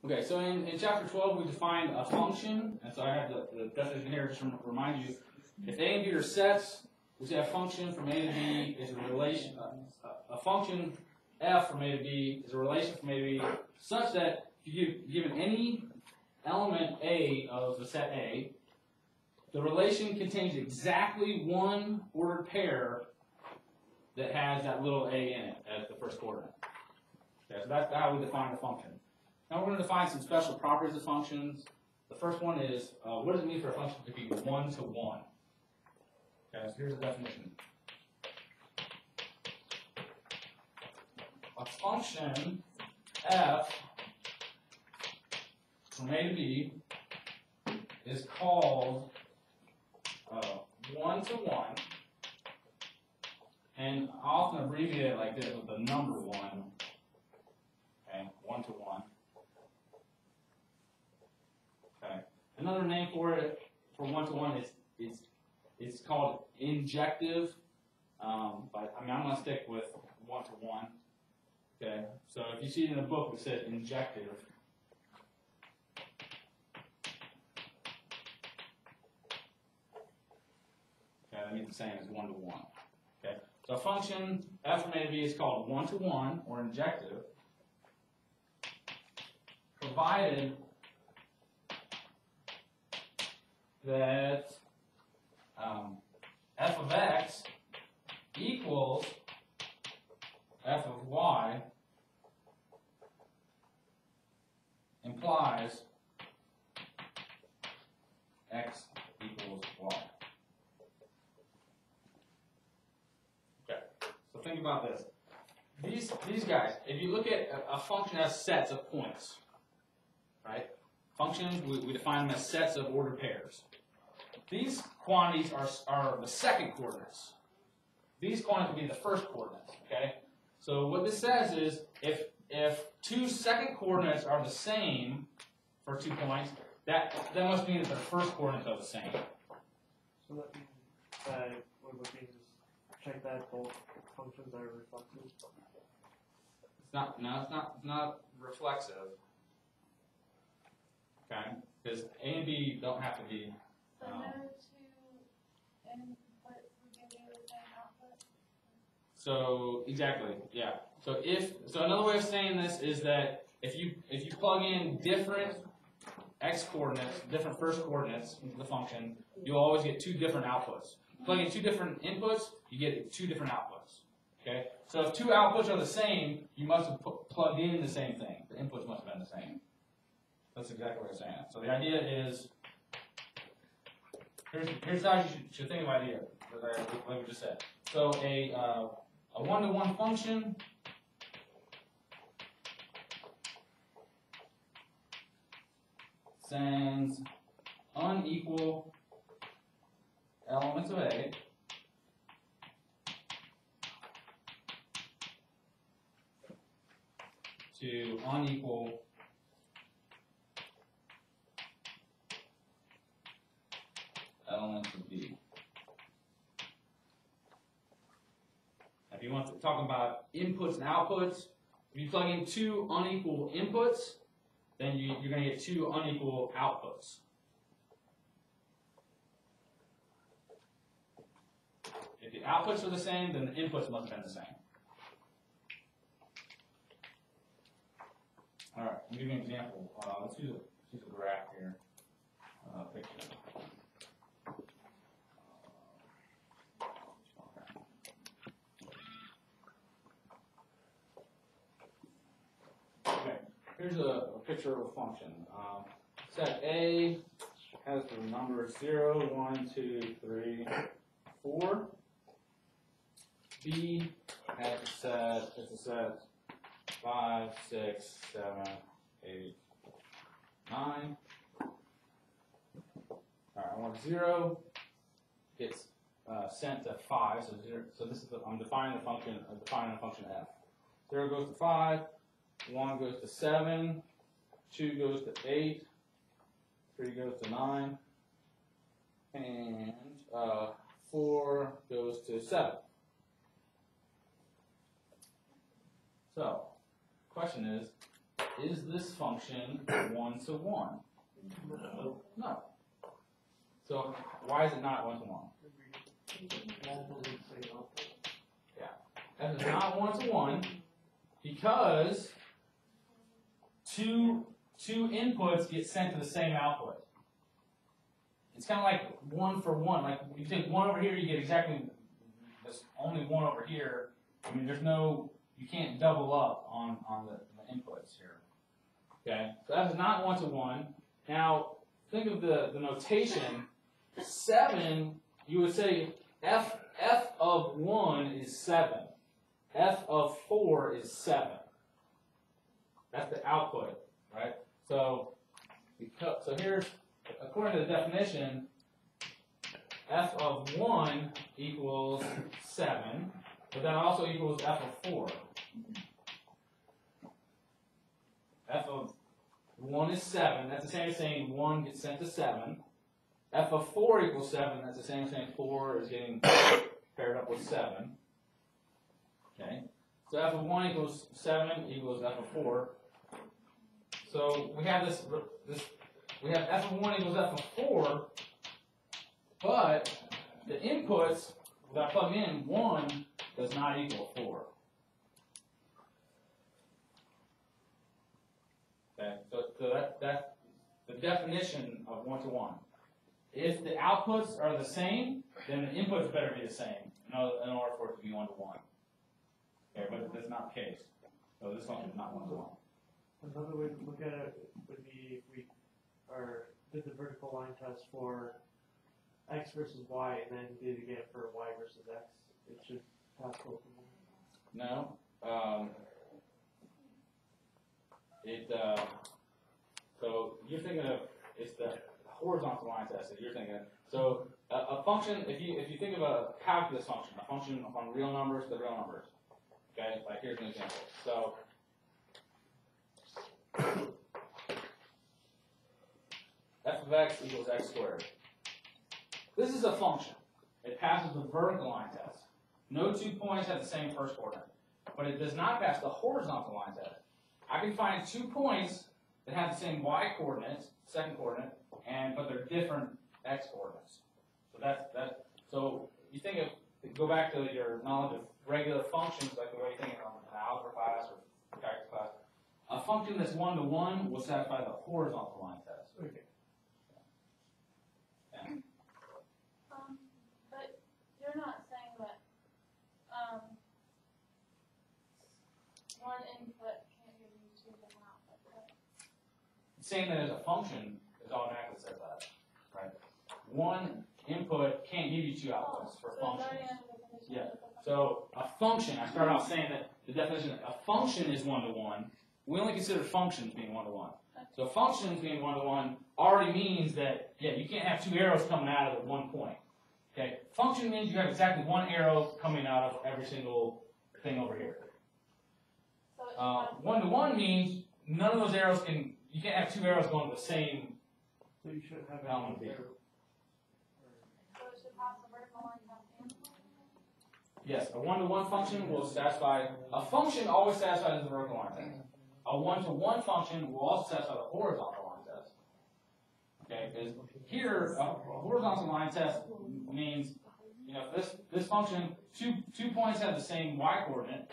Okay, so in chapter 12 we defined a function, and so I have the definition here just to remind you. If A and B are sets, we say a function from A to B is a relation. A function f from A to B is a relation from A to B, such that if you given any element A of the set A, the relation contains exactly one ordered pair that has that little A in it as the first coordinate. Okay, so that's how we define a function. Now we're going to define some special properties of functions. The first one is, what does it mean for a function to be one-to-one? Okay, so here's the definition. A function f from A to B is called one-to-one, and I often abbreviate it like this with the number 1. Okay, one-to-one. Okay. Another name for it, for one-to-one, it's called injective. But I mean, I'm going to stick with one-to-one. Okay. So if you see it in a book, it says injective. Okay, that means the same as one-to-one. Okay. So a function f from A to B is called one-to-one or injective, provided that f of x equals f of y implies x equals y. Okay, so think about this. These guys, if you look at a function as sets of points, right? Functions, we define them as sets of ordered pairs. These quantities are the second coordinates. These quantities will be the first coordinates, okay? So what this says is, if two second coordinates are the same for 2 points, that must mean that the first coordinates are the same. So that means that what would mean is check that both functions are reflexive. It's not reflexive. Okay, because A and B don't have to be. So no two inputs would give you the same output? So exactly, yeah. So another way of saying this is that if you plug in different x coordinates, different first coordinates into the function, you'll always get 2 different outputs. Plug in 2 different inputs, you get 2 different outputs. Okay. So if 2 outputs are the same, you must have plugged in the same thing. The inputs must have been the same. That's exactly what I'm saying. So the idea is, here's how you should think about it, like we just said. So a one-to-one function sends unequal elements of A to unequal elements of B. If you want to talk about inputs and outputs, if you plug in 2 unequal inputs, then you're going to get 2 unequal outputs. If the outputs are the same, then the inputs must have been the same. All right, let me give you an example. Let's use a graph here. Picture. Okay, here's a picture of a function. Set A has the numbers 0, 1, 2, 3, 4. B has a set 5, 6, 7, 8, 9. All right, I want 0 gets sent to 5, so this is I'm defining the function. F. 0 goes to 5, 1 goes to 7, 2 goes to 8, 3 goes to 9, and 4 goes to 7. So, question is, is this function 1-to-1? No. So why is it not 1-to-1? Yeah, that is not 1-to-1 because two inputs get sent to the same output. It's kind of like 1 for 1. Like you take 1 over here, you get exactly there's only 1 over here. I mean, there's no, you can't double up on the inputs here. Okay, so that is not 1-to-1. Now think of the notation. 7, you would say f of 1 is 7. F of 4 is 7. That's the output, right? So here's, according to the definition, f of 1 equals 7, but that also equals f of 4. F of 1 is 7. That's the same as saying 1 gets sent to 7. F of 4 equals 7. That's the same as saying 4 is getting paired up with 7. Okay. So f of 1 equals 7 equals f of 4. So we have we have f of 1 equals f of 4, but the inputs that I plug in, 1 does not equal 4. Okay, so that's the definition of 1-to-1. If the outputs are the same, then the inputs better be the same in order for it to be 1-to-1. Okay, but that's not the case. So this function is not 1-to-1. Another way to look at it would be if we did the vertical line test for x versus y, and then did it again for y versus x. It should pass both of them. No. So you're thinking of, it's the horizontal line test that you're thinking of. So a function, if you think of a calculus function, a function from real numbers to real numbers. Okay, like here's an example. So f of x equals x squared. This is a function. It passes the vertical line test. No 2 points have the same first coordinate. But it does not pass the horizontal line test. I can find 2 points that have the same y coordinates, second coordinate, but they're different x coordinates. So that's so you think of, go back to your knowledge of regular functions, like the way you think of an algebra class or calculus class. A function that's 1-to-1 will satisfy the horizontal line test. Okay. Yeah. But you're not saying that one input can't give you 2 different outputs, right? Saying that as a function is automatically says that, right? One input can't give you 2 outputs for functions. Yeah. So a function, I started off saying that the definition, a function is 1-to-1. We only consider functions being 1-to-1. So functions being 1-to-1 already means that, yeah, you can't have 2 arrows coming out of at one point. Okay. Function means you have exactly 1 arrow coming out of every single thing over here. 1-to-1 means none of those arrows you can't have 2 arrows going to the same. So you shouldn't have element. any So it should pass the vertical line test. Yes, a 1-to-1 function will satisfy, a function always satisfies the vertical line test. A 1-to-1 function will also satisfy the horizontal line test. Okay, because here, a horizontal line test means, you know, this function, two points have the same y coordinate,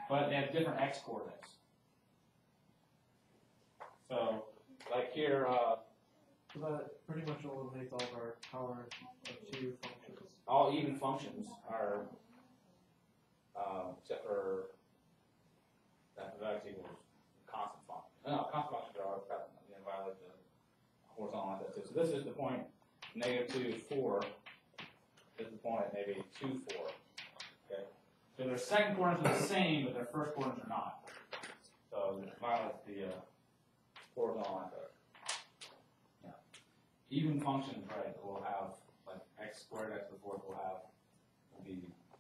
but they have different x coordinates. So, like here, So that pretty much eliminates all of our power of 2 functions. all even functions are, except for f of x equals constant function. No, constant functions are violate the horizontal line test too. So this is the point -2, 4. This is the point maybe 2, 4. Okay. So their second coordinates are the same, but their first coordinates are not. So it violates the horizontal line test. Yeah. Even functions, right, will have like x squared, x to the fourth will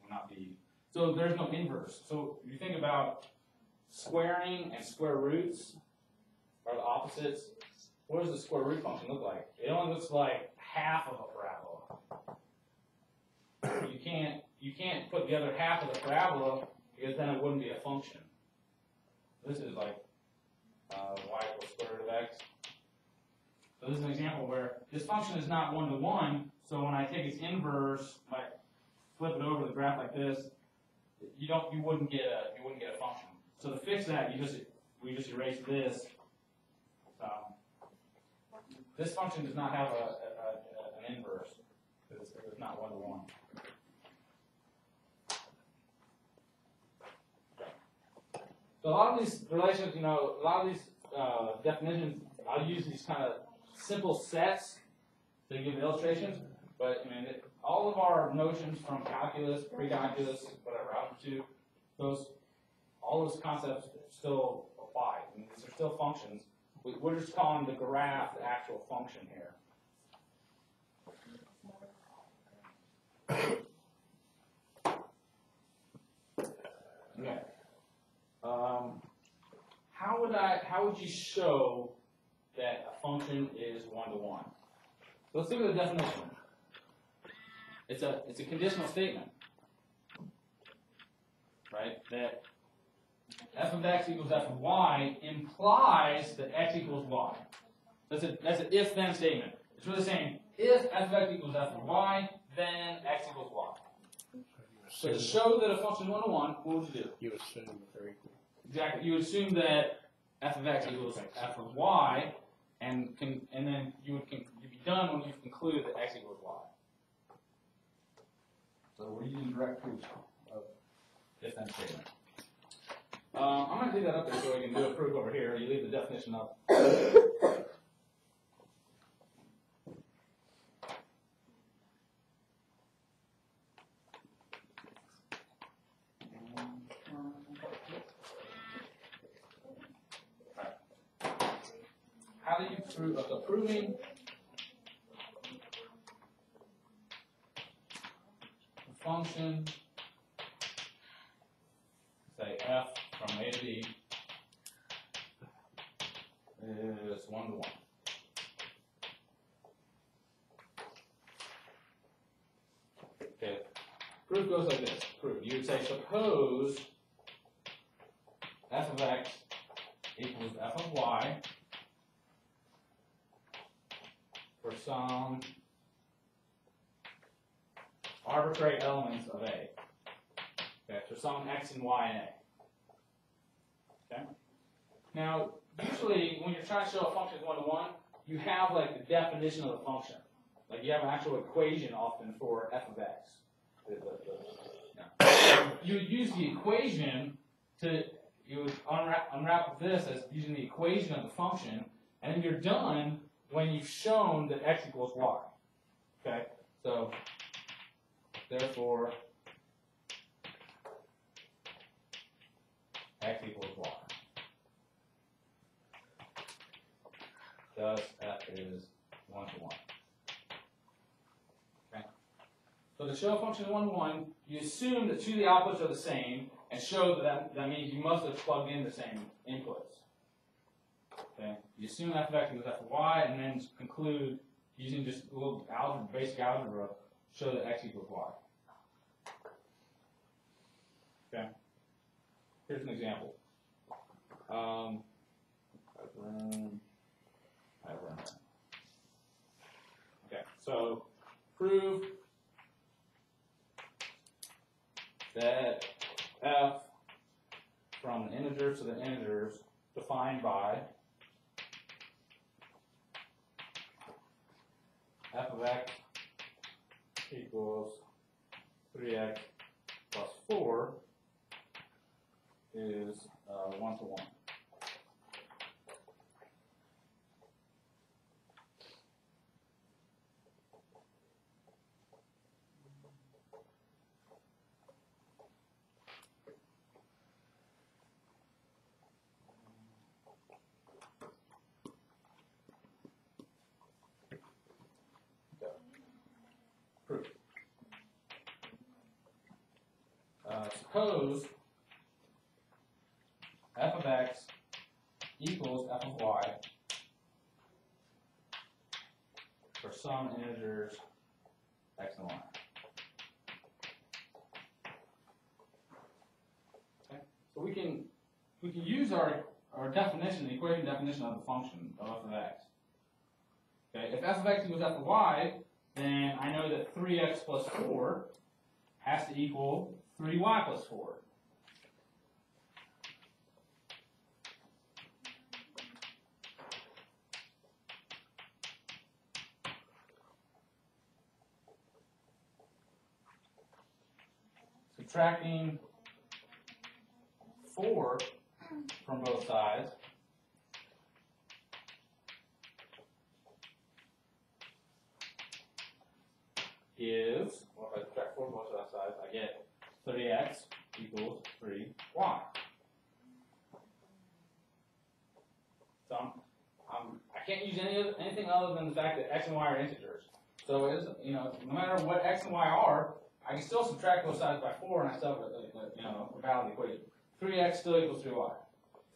not be. So there's no inverse. So if you think about squaring and square roots are the opposites. What does the square root function look like? It only looks like half of a parabola. You can't put together half of the parabola because then it wouldn't be a function. This is like So this is an example where this function is not one-to-one, so when I take its inverse, like flip it over the graph like this, you wouldn't get a function. So to fix that, we just erase this. This function does not have an inverse because it's not one-to-one. So a lot of these relations, a lot of these definitions, I'll use these kind of simple sets to give illustrations. But I mean, all of our notions from calculus, pre-calculus, whatever, algebra 2, all those concepts still apply. I mean, these are still functions. We're just calling the graph the actual function here. Okay. How would you show that a function is one-to-one? So let's look at the definition. It's a conditional statement, right? That f of x equals f of y implies that x equals y. That's an if-then statement. It's really saying if f of x equals f of y, then x equals y. So to show that a function is one-to-one, what would you do? You assume that they're equal. Exactly. You would assume that f of x equals f of y, and then you'd be done when you conclude that x equals y. So we're using direct proof of if-then statement. I'm going to leave that up there so we can do a proof over here. You leave the definition up. How do you prove proving a function, say f from a to b, is one-to-one? Okay, proof goes like this. Proof. You would say suppose f of x equals f of y for some arbitrary elements of A. Okay, for some x and y and A. Okay? Now, usually when you're trying to show a function is one-to-one, you have like the definition of the function. Like you have an actual equation often for f of x. You would use the equation you would unwrap this as using the equation of the function, and then you're done when you've shown that x equals y. Okay? So, therefore, x equals y. Thus, f is one-to-one. Okay? So to show a function is one-to-one, you assume that two of the outputs are the same, and show that means you must have plugged in the same inputs. Okay? You assume f of x equals f of y, and then conclude using just a little algebra, basic algebra, show that x equals y. Okay? Here's an example. Okay, so prove that f from the integers to the integers defined by f of x equals 3x plus 4 is one-to-one. Proof. Suppose f of x equals f of y for some integers x and y. Okay? So we can use our definition, the equation definition of the function of f of x. Okay, if f of x equals f of y, then I know that 3x plus 4 has to equal 3y plus 4. Subtracting 4 from both sides gives, well, if I subtract 4 from both sides, I get 3x equals 3y. So I can't use anything other than the fact that x and y are integers. So it is, no matter what x and y are, I can still subtract both sides by 4, and I still have a valid equation. 3x still equals 3y.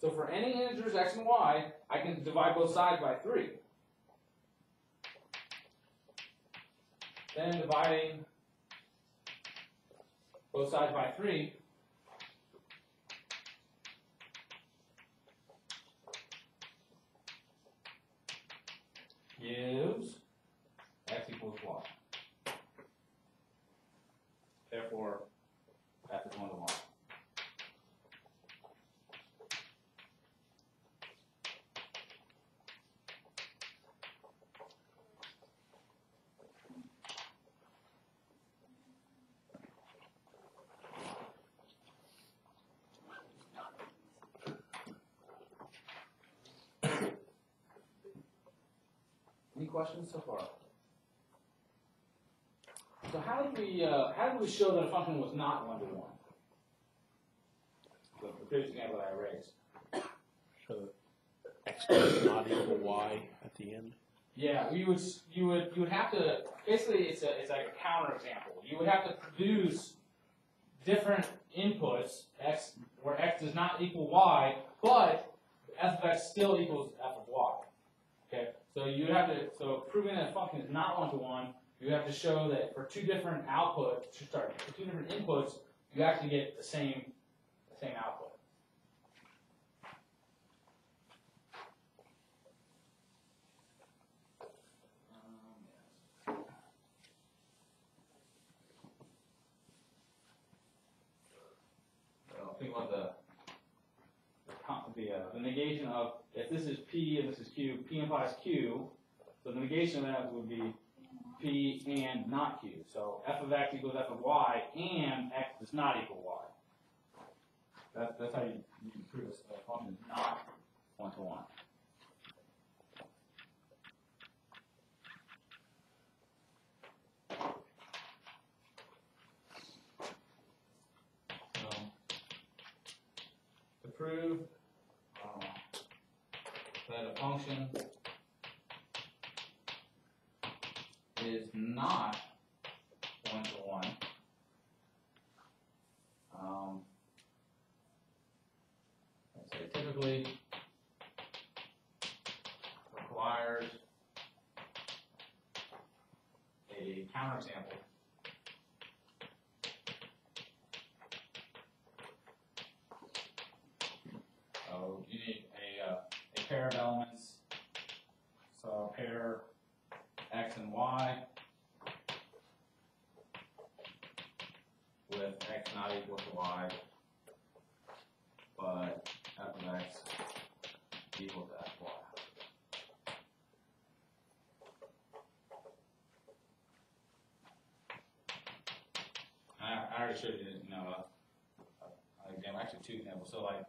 So for any integers x and y, I can divide both sides by 3. Then dividing both sides by 3 gives x equals y. Therefore, f is 1 to 1. Any questions so far? So how did we show that a function was not 1 to 1? The previous example that I raised. So x does not equal y at the end. Yeah, you would have to, basically it's like a counter example. You would have to produce different inputs, x where x does not equal y, but f of x still equals f of y. Okay, so you would have to, so proving that a function is not 1 to 1, you have to show that for two different inputs, you actually get the same output. So think about the negation of, if this is P and this is Q, P implies Q, so the negation of that would be P and not Q. So f of x equals f of y, and x does not equal y. That's how you prove this function is not 1 to 1. So to prove that a function is not 1 to 1. Let's say typically requires a counterexample. So you need a pair of elements. So a pair x and y with x not equal to y, but f of x equal to f of y. I already showed you, an example, actually two examples. So like,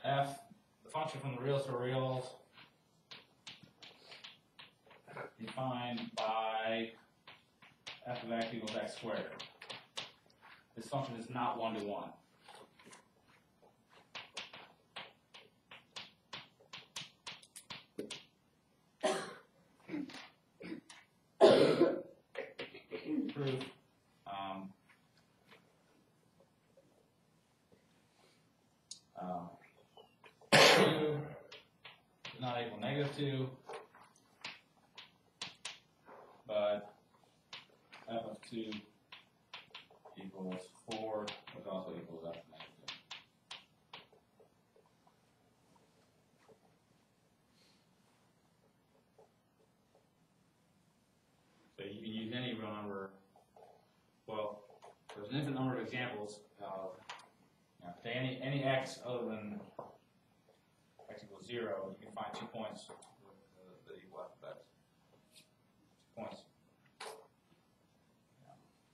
f, the function from the reals to reals, defined by f of x equals x squared. This function is not 1 to 1. Proof. Two does not equal -2, but f of 2 equals 4, which also equals f of -2. an infinite number of examples. Say any x other than x equals 0, you can find 2 points that equal f of x. 2 points.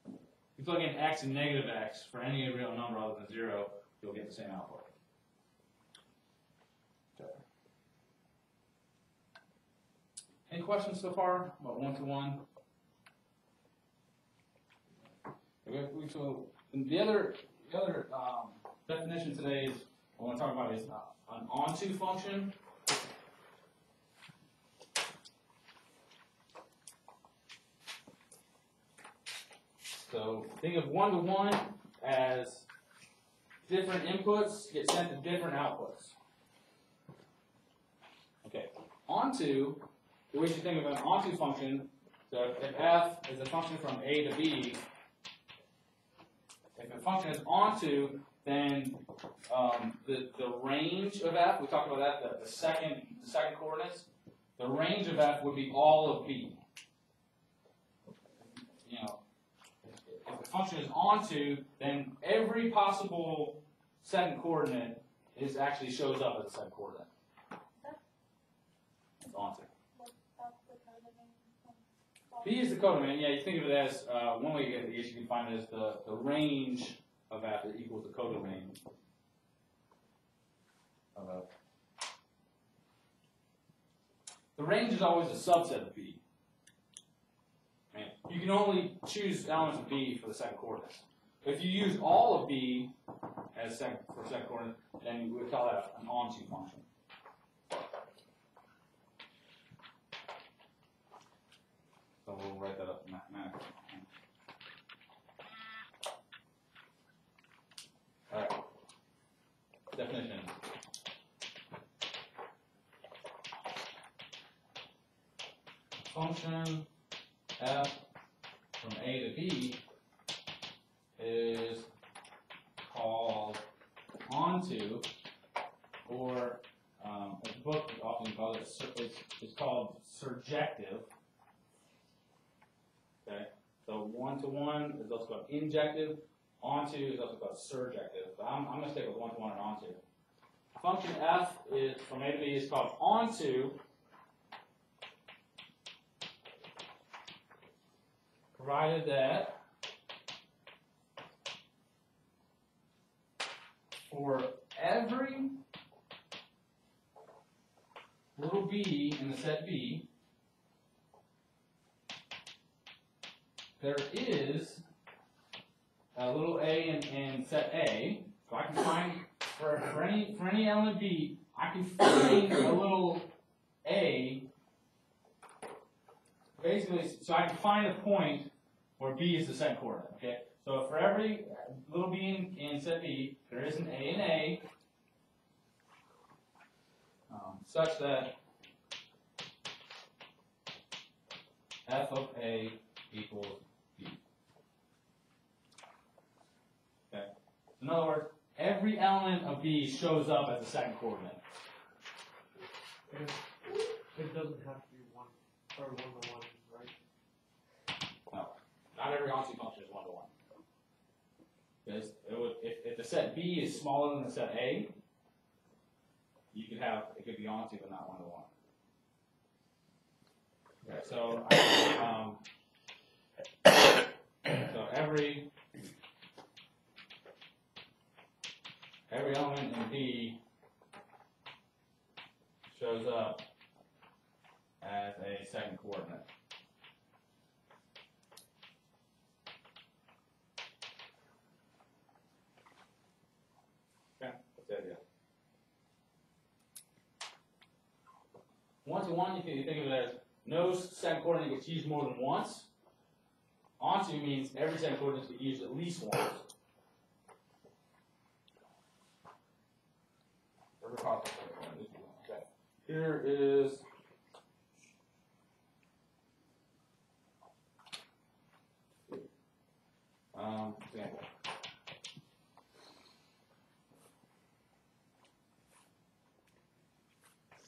If you plug in x and negative x for any real number other than 0, you'll get the same output. Okay. Any questions so far about one-to-one? So the other definition today is I want to talk about is an onto function. So think of one-to-one as different inputs get sent to different outputs. Okay, onto, the way you think of an onto function, so if f is a function from A to B, if a function is onto, then the range of f, we talked about that, the second coordinates, the range of f would be all of B. You know, if the function is onto, then every possible second coordinate actually shows up as a second coordinate. It's onto. B is the codomain. Yeah, you think of it as one way you can find it is the range of f that equals the codomain of f. The range is always a subset of B. You can only choose elements of B for the second coordinates. If you use all of B as for second coordinate, then we would call that an onto function. So we'll write that up mathematically. All right. Definition. Function f from A to B is called onto, or as the book often calls it, it's called surjective. Okay, so one-to-one is also called injective. Onto is also called surjective. But I'm going to stick with one-to-one and onto. Function f is from A to B is called onto, provided that for every little b in the set B, there is a little a in set A. So I can find for any element B, I can find a little a. Basically, so I can find a point where B is the second coordinate. Okay. So for every little b in set B, there is an a in A, such that f of A equals B. Okay. In other words, every element of B shows up as a second coordinate. It doesn't have to be one or one-to-one, right? No, not every onto function is one-to-one. Because if the set B is smaller than the set A, it could be onto but not one-to-one. Okay, so so every element in B shows up as a second coordinate. Okay, that's the idea. One-to-one, you can think of it as no second coordinate gets used more than once. Onto means every second coordinate gets used at least once. Okay. Here is example.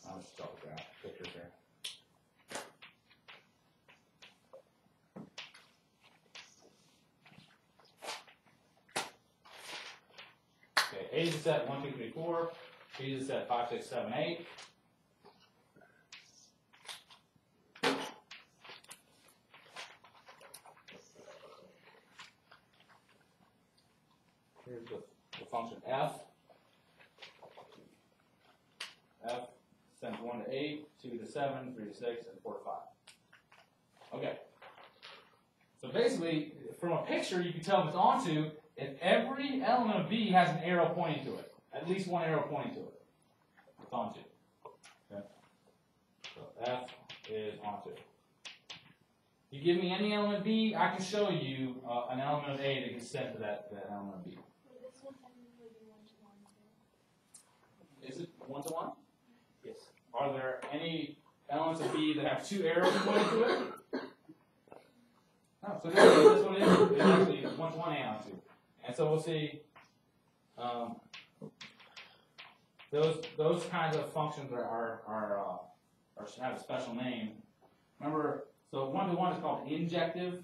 I'll just start with that picture here. A is a set 1, 2, 3, 4. B is a set 5, 6, 7, 8. Here's the function f. F sends 1 to 8, 2 to 7, 3 to 6, and 4 to 5. Okay. So basically, from a picture, you can tell if it's onto if every element of B has an arrow pointing to it. At least one arrow pointing to it. It's onto. Okay. So F is onto. You give me any element B, I can show you an element of A that gets sent to that element of B. This one technically be 1 to 1 too. Is it 1 to 1? Yes. Are there any elements of B that have 2 arrows pointing to it? No. So this one is actually 1 to 1 and onto. And so we'll see those kinds of functions have a special name. Remember, so 1 to 1 is called injective.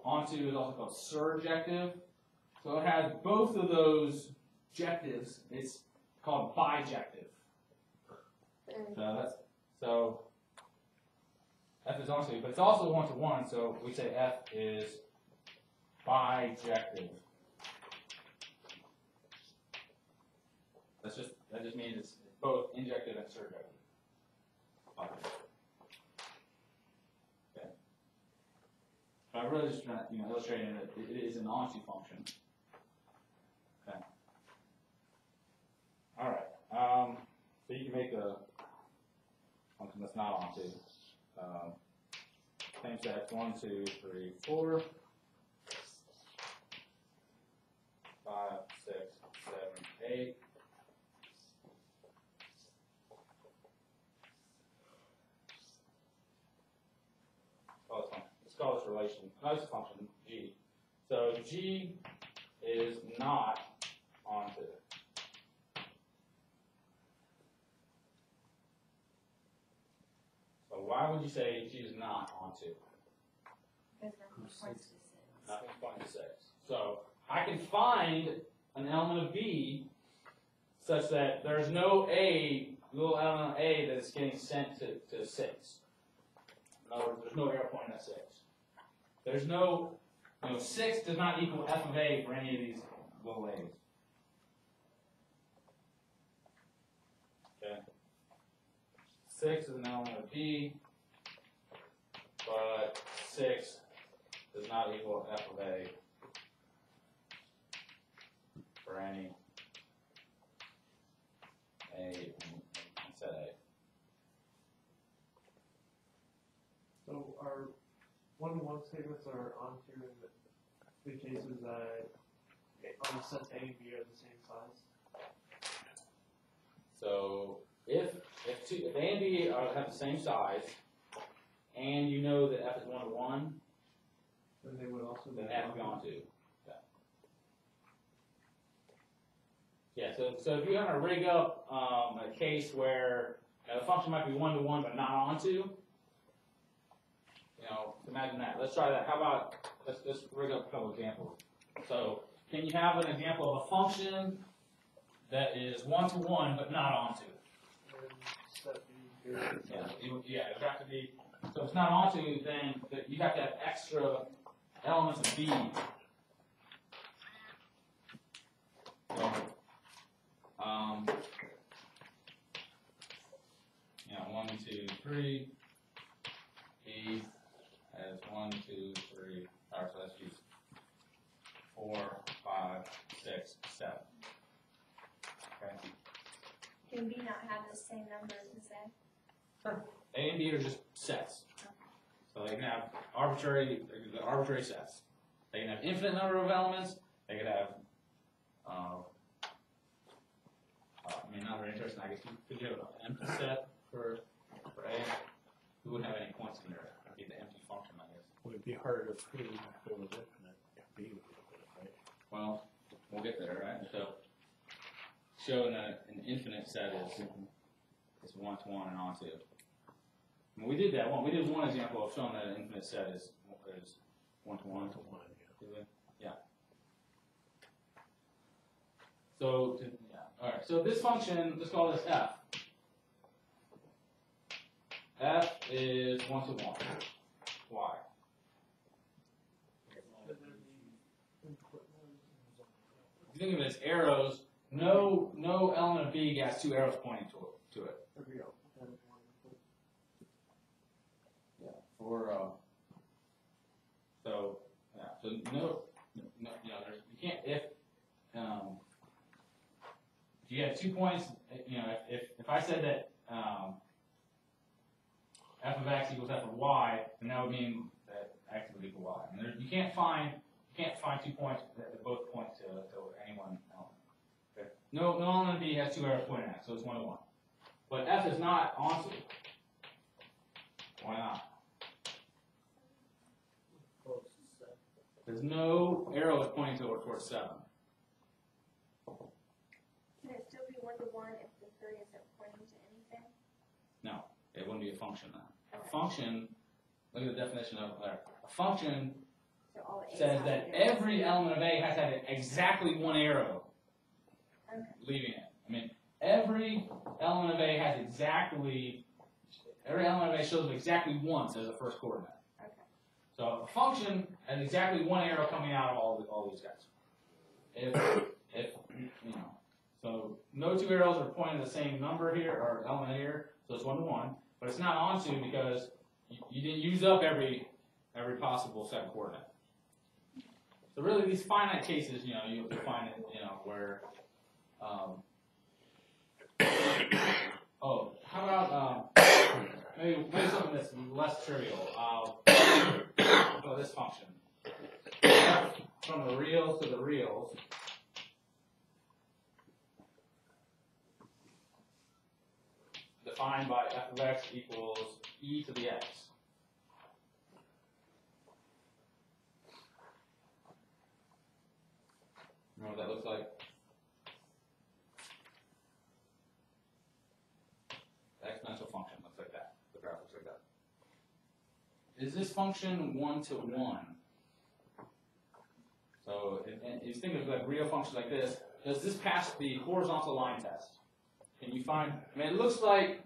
Onto is also called surjective. So it has both of those jectives. It's called bijective. So F is onto, but it's also 1 to 1. So we say F is bijective. That just means it's both injective and surjective. Okay. So I'm really just trying to illustrating that it is an onto function. Okay. All right. So you can make a function that's not onto. Same set 1, 2, 3, 4, 5, 6, 7, 8. Let's call this relation, this function G. So G is not onto. So why would you say G is not onto? Because nothing points to 6. Nothing pointing to 6. So I can find an element of B such that there's no little element of A that is getting sent to 6. In other words, there's no arrow pointing at 6. There's no, 6 does not equal f of A for any of these little A's. Okay. 6 is an element of B, but 6 does not equal f of A for any A in set A. So our 1-to-1 statements are onto in the cases that on the sets A and B are the same size. So if A and B have the same size, and you know that f is 1 to 1, Then they would also then f is onto. Yeah. So if you're going to rig up a case where the function might be 1 to 1 but not onto, imagine that. Let's try that. How about let's rig up a couple examples. So can you have an example of a function that is 1 to 1 but not onto? Yeah, it would have to be. So if it's not onto, then you have to have extra elements of B. So, 1, 2, 3. B has 1, 2, 3. All right, so let's use 4, 5, 6, 7. Okay. Can B not have the same number as A? Sure. A and B are just sets. So they can have arbitrary sets. They can have infinite number of elements. They could have, not very interesting. I guess you could have an empty set for A. We wouldn't have any points in there. It'd be the empty function, I guess. Would it be harder to prove if it was infinite if B was infinite, right? Well, we'll get there, right? So showing an infinite set is 1 to 1 and onto. And we did that one. We did one example of showing that an infinite set is 1 to 1. 1 to 1, yeah. Yeah. So, yeah. All right. So this function, let's call this f. F is 1 to 1. Y. If you think of it as arrows, no element of B has 2 arrows pointing to it. Yeah. So no, there's, you can't if you have 2 points. If I said that f of x equals f of y, then that would mean that x would equal y. And you can't find 2 points that both point to any one element. Okay. No element of B has 2 arrows pointing at it, so it's 1 to 1. But f is not onto. Why not? There's no arrow that's pointing towards 7. Can it still be 1 to 1 if the 3 isn't pointing to anything? No, it wouldn't be a function then. A function, look at the definition of there. A function So all the A's says have that to do- every element of A has to have exactly 1 arrow Okay. leaving it. I mean, every element of A has every element of A shows up exactly once as a first coordinate. Okay. So a function has exactly 1 arrow coming out of all these guys. If so no 2 arrows are pointing to the same number here or element here, so it's 1 to 1. But it's not onto because you didn't use up every possible second coordinate. So really, these finite cases, you'll find it, where. How about maybe something that's less trivial? This function. From the reals to the reals. Defined by f of x equals e to the x. Remember what that looks like? The exponential function looks like that. The graph looks like that. Is this function 1 to 1? So, if you think of like real functions like this, does this pass the horizontal line test? Can you find? I mean, it looks like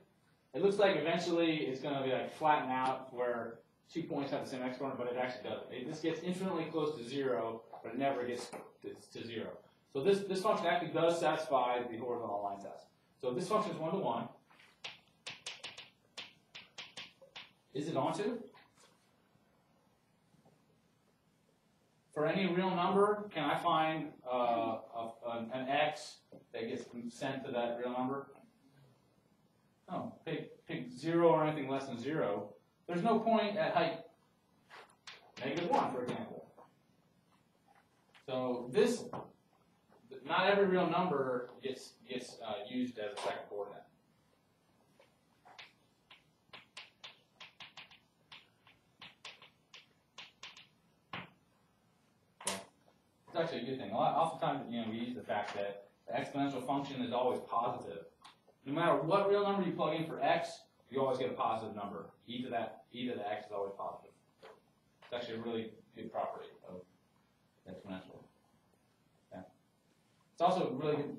eventually it's going to be like flatten out where 2 points have the same exponent, but it actually doesn't. This gets infinitely close to 0, but it never gets to 0. So this function actually does satisfy the horizontal line test. So this function is 1 to 1. Is it onto? For any real number, can I find an x that gets sent to that real number? No. Pick 0 or anything less than 0. There's no point at height -1, for example. So not every real number gets used as a second coordinate. It's actually a good thing. Oftentimes, we use the fact that the exponential function is always positive. No matter what real number you plug in for x, you always get a positive number. E to the x is always positive. It's actually a really good property of exponential. Yeah. It's also a really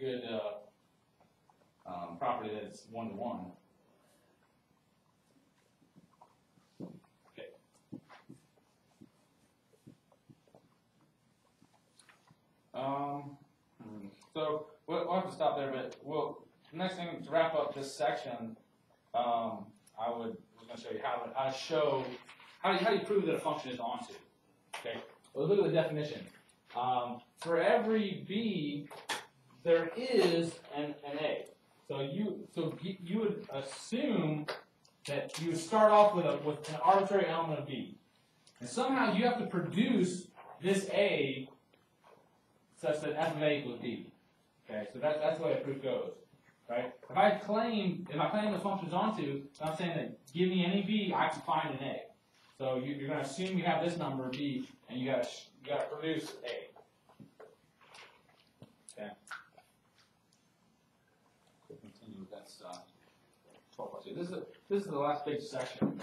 good property that it's 1 to 1. Okay. So we'll have to stop there, but the next thing to wrap up this section, I was going to show you how do you prove that a function is onto. Okay, well, look at the definition. For every b, there is an a. So you would assume that you would start off with an arbitrary element of b, and somehow you have to produce this a such that f of a equals b. Okay, so that's the way the proof goes, right? If I claim the function's onto, I'm saying that give me any b, I can find an a. So you're going to assume you have this number b, and you got to produce a. Okay. So continue. That's 12.2. This is the last big section.